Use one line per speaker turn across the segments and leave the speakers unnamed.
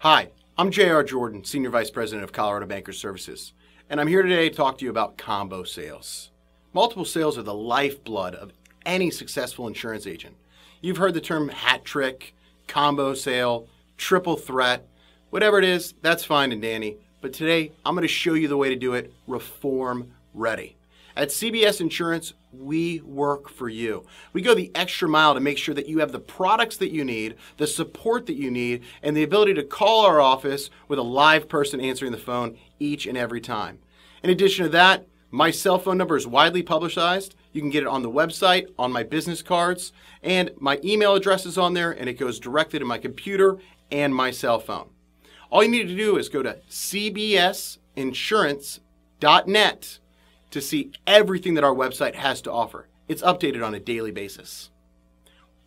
Hi, I'm J.R. Jordan, Senior Vice President of Colorado Bankers Services, and I'm here today to talk to you about combo sales. Multiple sales are the lifeblood of any successful insurance agent. You've heard the term hat trick, combo sale, triple threat, whatever it is, that's fine and dandy, but today I'm going to show you the way to do it reform ready. At CBS Insurance, we work for you. We go the extra mile to make sure that you have the products that you need, the support that you need, and the ability to call our office with a live person answering the phone each and every time. In addition to that, my cell phone number is widely publicized. You can get it on the website, on my business cards, and my email address is on there, and it goes directly to my computer and my cell phone. All you need to do is go to cbsinsurance.net to see everything that our website has to offer. It's updated on a daily basis.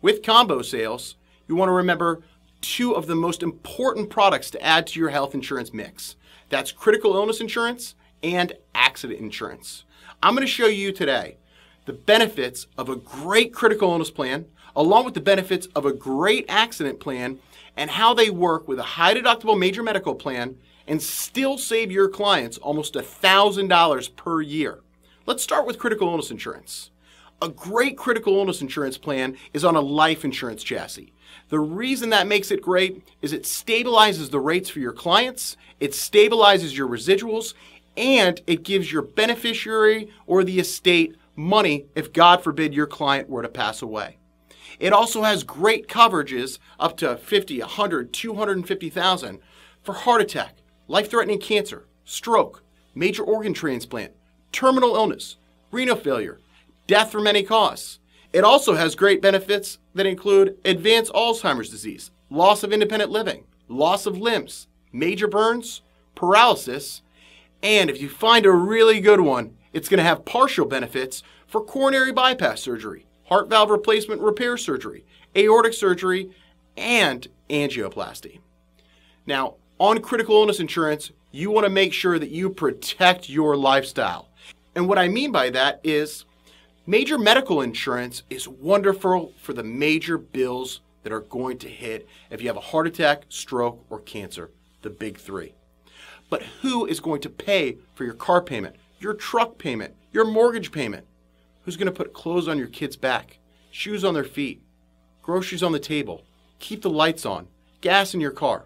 With combo sales, you want to remember two of the most important products to add to your health insurance mix. That's critical illness insurance and accident insurance. I'm going to show you today the benefits of a great critical illness plan, along with the benefits of a great accident plan, and how they work with a high deductible major medical plan and still save your clients almost $1,000 per year. Let's start with critical illness insurance. A great critical illness insurance plan is on a life insurance chassis. The reason that makes it great is it stabilizes the rates for your clients, it stabilizes your residuals, and it gives your beneficiary or the estate money if, God forbid, your client were to pass away. It also has great coverages up to $50,000, $100,000, $250,000 for heart attack, life-threatening cancer, stroke, major organ transplant, terminal illness, renal failure, death from any cause. It also has great benefits that include advanced Alzheimer's disease, loss of independent living, loss of limbs, major burns, paralysis, and if you find a really good one, it's going to have partial benefits for coronary bypass surgery, heart valve replacement repair surgery, aortic surgery, and angioplasty. Now, on critical illness insurance, you want to make sure that you protect your lifestyle. And what I mean by that is major medical insurance is wonderful for the major bills that are going to hit if you have a heart attack, stroke, or cancer, the big three. But who is going to pay for your car payment, your truck payment, your mortgage payment? Who's going to put clothes on your kids' back, shoes on their feet, groceries on the table, keep the lights on, gas in your car?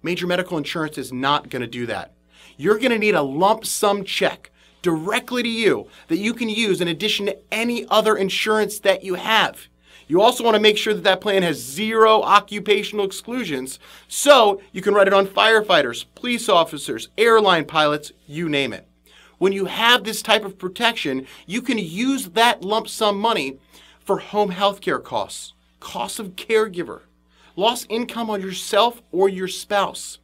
Major medical insurance is not going to do that. You're going to need a lump sum check directly to you that you can use in addition to any other insurance that you have. You also want to make sure that that plan has zero occupational exclusions, so you can write it on firefighters, police officers, airline pilots, you name it. When you have this type of protection, you can use that lump sum money for home health care costs, costs of caregiver, lost income on yourself or your spouse.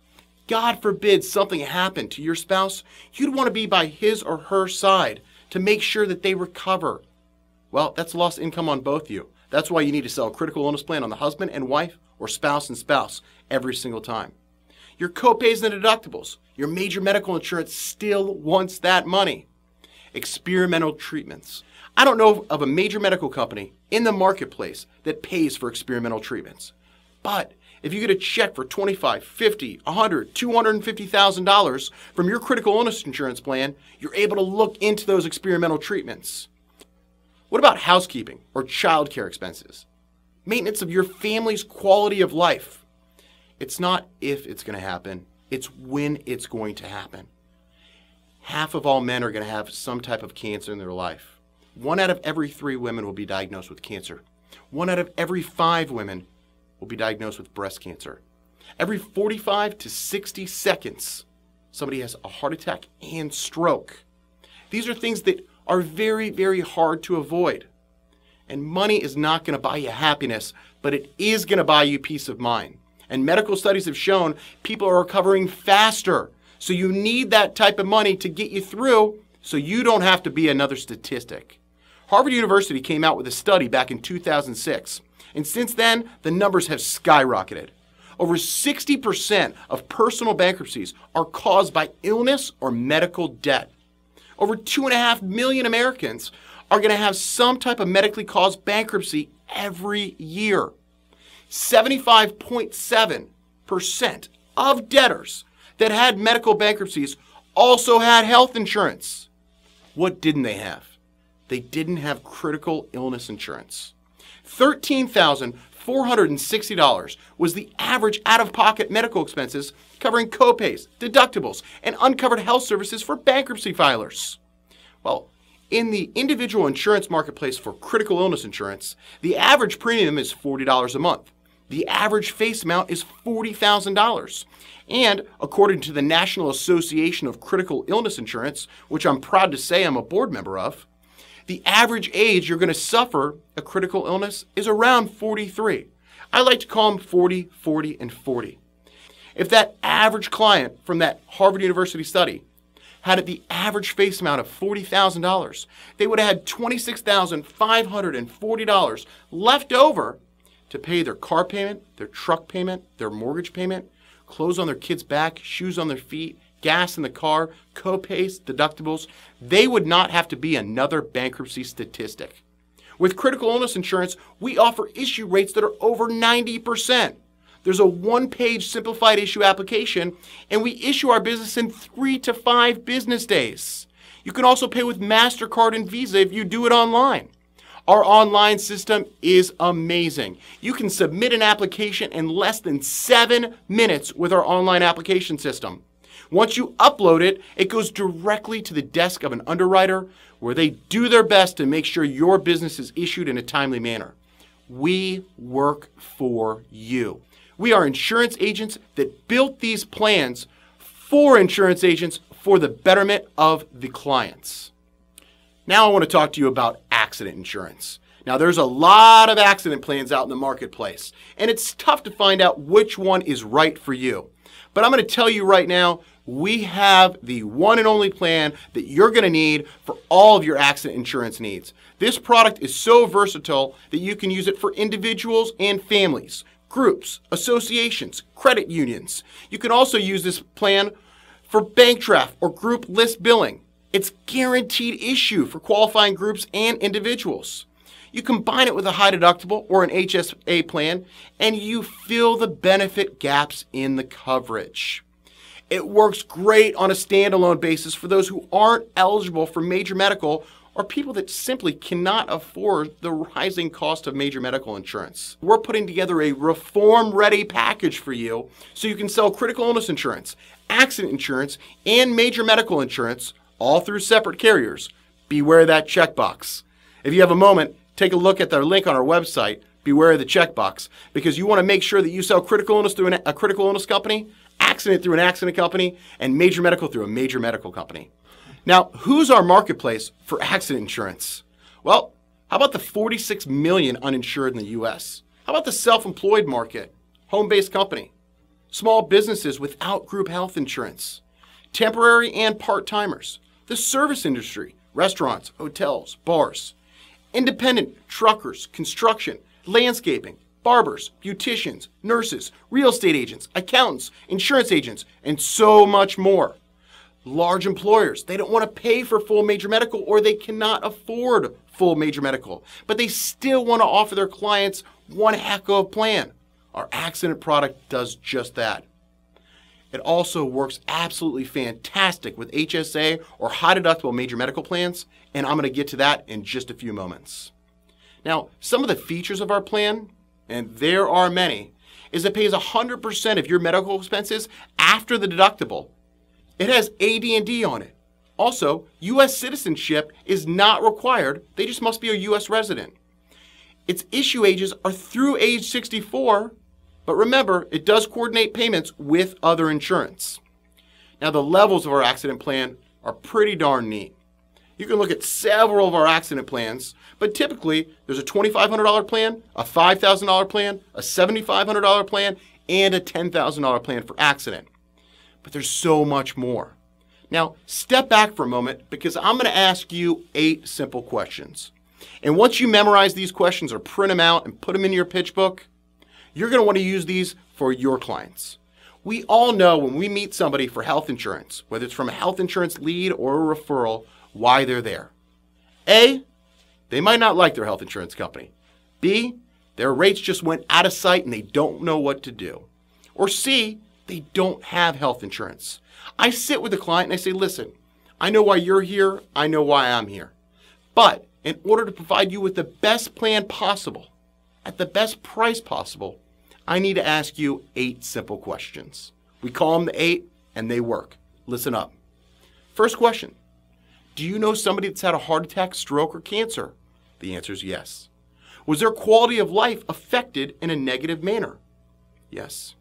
God forbid something happened to your spouse, you'd want to be by his or her side to make sure that they recover. Well, that's lost income on both of you. That's why you need to sell a critical illness plan on the husband and wife or spouse and spouse every single time. Your copays and deductibles, your major medical insurance still wants that money. Experimental treatments. I don't know of a major medical company in the marketplace that pays for experimental treatments. But if you get a check for $25,000, $50,000, $100,000, $250,000 from your critical illness insurance plan, you're able to look into those experimental treatments. What about housekeeping or child care expenses? Maintenance of your family's quality of life. It's not if it's going to happen, it's when it's going to happen. Half of all men are going to have some type of cancer in their life. 1 out of every 3 women will be diagnosed with cancer. 1 out of every 5 women will be diagnosed with breast cancer. Every 45 to 60 seconds, somebody has a heart attack and stroke. These are things that are very, very hard to avoid. And money is not going to buy you happiness, but it is going to buy you peace of mind. And medical studies have shown people are recovering faster. So you need that type of money to get you through so you don't have to be another statistic. Harvard University came out with a study back in 2006. And since then, the numbers have skyrocketed. Over 60% of personal bankruptcies are caused by illness or medical debt. Over 2.5 million Americans are going to have some type of medically caused bankruptcy every year. 75.7% of debtors that had medical bankruptcies also had health insurance. What didn't they have? They didn't have critical illness insurance. $13,460 was the average out-of-pocket medical expenses covering copays, deductibles, and uncovered health services for bankruptcy filers. Well, in the individual insurance marketplace for critical illness insurance, the average premium is $40 a month. The average face amount is $40,000. And according to the National Association of Critical Illness Insurance, which I'm proud to say I'm a board member of, the average age you're going to suffer a critical illness is around 43. I like to call them 40, 40, and 40. If that average client from that Harvard University study had the average face amount of $40,000, they would have had $26,540 left over to pay their car payment, their truck payment, their mortgage payment, clothes on their kids' back, shoes on their feet, gas in the car, co-pays, deductibles. They would not have to be another bankruptcy statistic. With critical illness insurance, we offer issue rates that are over 90%. There's a one-page simplified issue application, and we issue our business in 3 to 5 business days. You can also pay with MasterCard and Visa if you do it online. Our online system is amazing. You can submit an application in less than 7 minutes with our online application system. Once you upload it, it goes directly to the desk of an underwriter where they do their best to make sure your business is issued in a timely manner. We work for you. We are insurance agents that built these plans for insurance agents for the betterment of the clients. Now I want to talk to you about accident insurance. Now there's a lot of accident plans out in the marketplace, and it's tough to find out which one is right for you. But I'm going to tell you right now, we have the one and only plan that you're going to need for all of your accident insurance needs. This product is so versatile that you can use it for individuals and families, groups, associations, credit unions. You can also use this plan for bank draft or group list billing. It's guaranteed issue for qualifying groups and individuals. You combine it with a high deductible or an HSA plan, and you fill the benefit gaps in the coverage. It works great on a standalone basis for those who aren't eligible for major medical or people that simply cannot afford the rising cost of major medical insurance. We're putting together a reform-ready package for you so you can sell critical illness insurance, accident insurance, and major medical insurance all through separate carriers. Beware that checkbox. If you have a moment, take a look at the link on our website, beware of the checkbox, because you want to make sure that you sell critical illness through a critical illness company, accident through an accident company, and major medical through a major medical company. Now, who's our marketplace for accident insurance? Well, how about the 46 million uninsured in the U.S.? How about the self-employed market, home-based company, small businesses without group health insurance, temporary and part-timers, the service industry, restaurants, hotels, bars, independent truckers, construction, landscaping, barbers, beauticians, nurses, real estate agents, accountants, insurance agents, and so much more. Large employers, they don't want to pay for full major medical or they cannot afford full major medical, but they still want to offer their clients one heck of a plan. Our accident product does just that. It also works absolutely fantastic with HSA or high deductible major medical plans, and I'm going to get to that in just a few moments. Now, some of the features of our plan, and there are many, is it pays 100% of your medical expenses after the deductible. It has AD&D on it. Also, U.S. citizenship is not required. They just must be a U.S. resident. Its issue ages are through age 64, but remember, it does coordinate payments with other insurance. Now, the levels of our accident plan are pretty darn neat. You can look at several of our accident plans, but typically there's a $2,500 plan, a $5,000 plan, a $7,500 plan, and a $10,000 plan for accident. But there's so much more. Now, step back for a moment because I'm going to ask you 8 simple questions. And once you memorize these questions or print them out and put them in your pitch book, you're going to want to use these for your clients. We all know when we meet somebody for health insurance, whether it's from a health insurance lead or a referral, why they're there. A, they might not like their health insurance company. B, their rates just went out of sight and they don't know what to do. Or C, they don't have health insurance. I sit with the client and I say, listen, I know why you're here. I know why I'm here. But in order to provide you with the best plan possible, at the best price possible, I need to ask you 8 simple questions. We call them the 8, and they work. Listen up. First question, do you know somebody that's had a heart attack, stroke, or cancer? The answer is yes. Was their quality of life affected in a negative manner? Yes.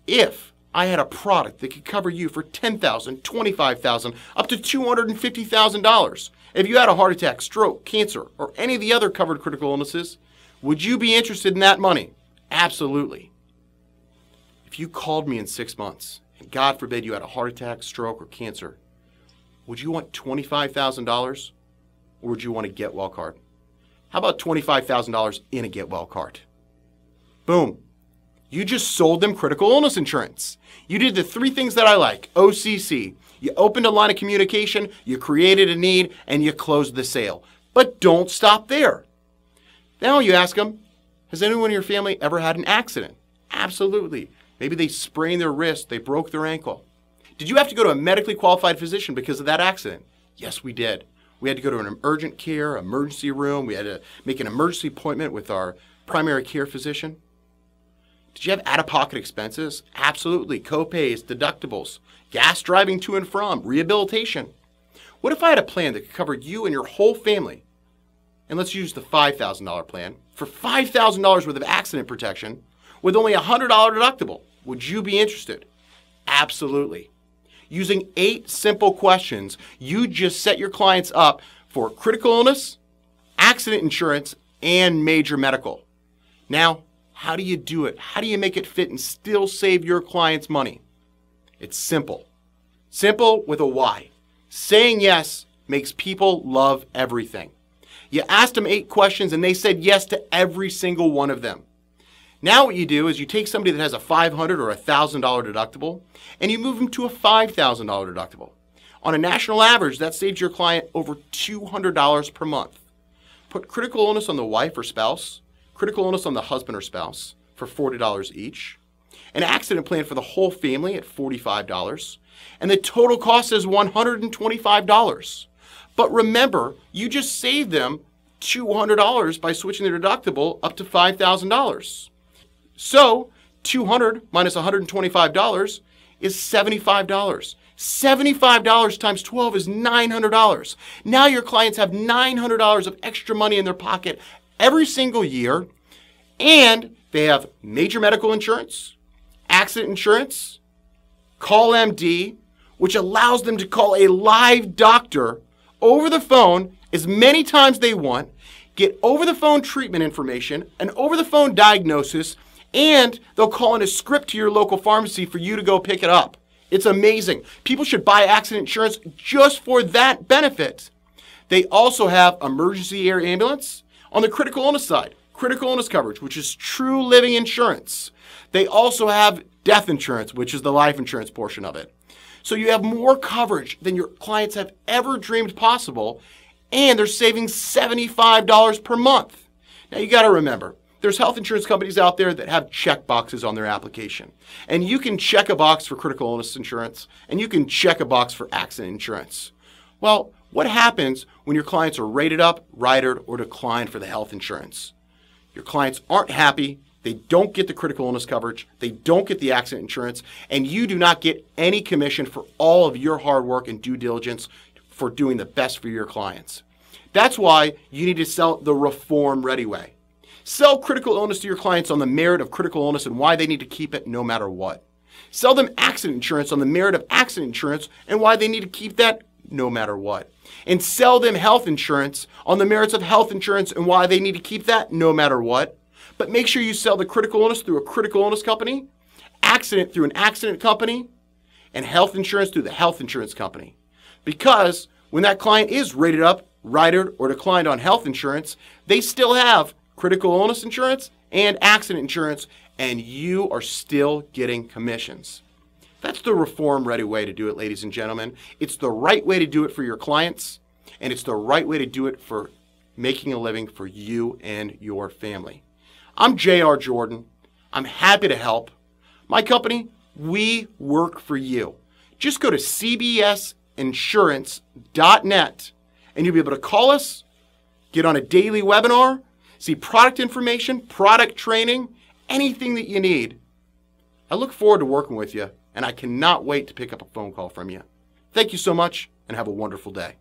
If I had a product that could cover you for $10,000, $25,000, up to $250,000, if you had a heart attack, stroke, cancer, or any of the other covered critical illnesses, would you be interested in that money? Absolutely. If you called me in 6 months, and God forbid you had a heart attack, stroke, or cancer, would you want $25,000 or would you want a get well card? How about $25,000 in a get well card? Boom. You just sold them critical illness insurance. You did the 3 things that I like. OCC. You opened a line of communication, you created a need, and you closed the sale. But don't stop there. Now you ask them, has anyone in your family ever had an accident? Absolutely. Maybe they sprained their wrist, they broke their ankle. Did you have to go to a medically qualified physician because of that accident? Yes, we did. We had to go to an urgent care, emergency room. We had to make an emergency appointment with our primary care physician. Did you have out-of-pocket expenses? Absolutely. Co-pays, deductibles, gas driving to and from, rehabilitation. What if I had a plan that could cover you and your whole family? And let's use the $5,000 plan. For $5,000 worth of accident protection with only a $100 deductible, would you be interested? Absolutely. Using 8 simple questions, you just set your clients up for critical illness, accident insurance, and major medical. Now, how do you do it? How do you make it fit and still save your clients money? It's simple. Simple with a why. Saying yes makes people love everything. You asked them 8 questions and they said yes to every single one of them. Now what you do is you take somebody that has a $500 or $1,000 deductible and you move them to a $5,000 deductible. On a national average, that saves your client over $200 per month. Put critical illness on the wife or spouse, critical illness on the husband or spouse for $40 each, an accident plan for the whole family at $45, and the total cost is $125. But remember, you just saved them $200 by switching their deductible up to $5,000. So, 200 minus $125 is $75. $75 times 12 is $900. Now your clients have $900 of extra money in their pocket every single year, and they have major medical insurance, accident insurance, Call MD, which allows them to call a live doctor over the phone as many times they want, get over-the-phone treatment information, an over-the-phone diagnosis, and they'll call in a script to your local pharmacy for you to go pick it up. It's amazing. People should buy accident insurance just for that benefit. They also have emergency air ambulance. On the critical illness side, critical illness coverage, which is true living insurance. They also have death insurance, which is the life insurance portion of it. So you have more coverage than your clients have ever dreamed possible, and they're saving $75 per month. Now you got to remember, there's health insurance companies out there that have check boxes on their application. And you can check a box for critical illness insurance, and you can check a box for accident insurance. Well, what happens when your clients are rated up, ridered, or declined for the health insurance? Your clients aren't happy, they don't get the critical illness coverage, they don't get the accident insurance, and you do not get any commission for all of your hard work and due diligence for doing the best for your clients. That's why you need to sell the Reform Ready way. Sell critical illness to your clients on the merit of critical illness and why they need to keep it no matter what. Sell them accident insurance on the merit of accident insurance and why they need to keep that no matter what. And sell them health insurance on the merits of health insurance and why they need to keep that no matter what. But make sure you sell the critical illness through a critical illness company, accident through an accident company, and health insurance through the health insurance company. Because when that client is rated up, ridered, or declined on health insurance, they still have critical illness insurance and accident insurance, and you are still getting commissions. That's the Reform Ready way to do it, ladies and gentlemen. It's the right way to do it for your clients, and it's the right way to do it for making a living for you and your family. I'm J.R. Jordan. I'm happy to help. My company, We work for you. Just go to cbsinsurance.net and you'll be able to call us, get on a daily webinar, see product information, product training, anything that you need. I look forward to working with you, and I cannot wait to pick up a phone call from you. Thank you so much, and have a wonderful day.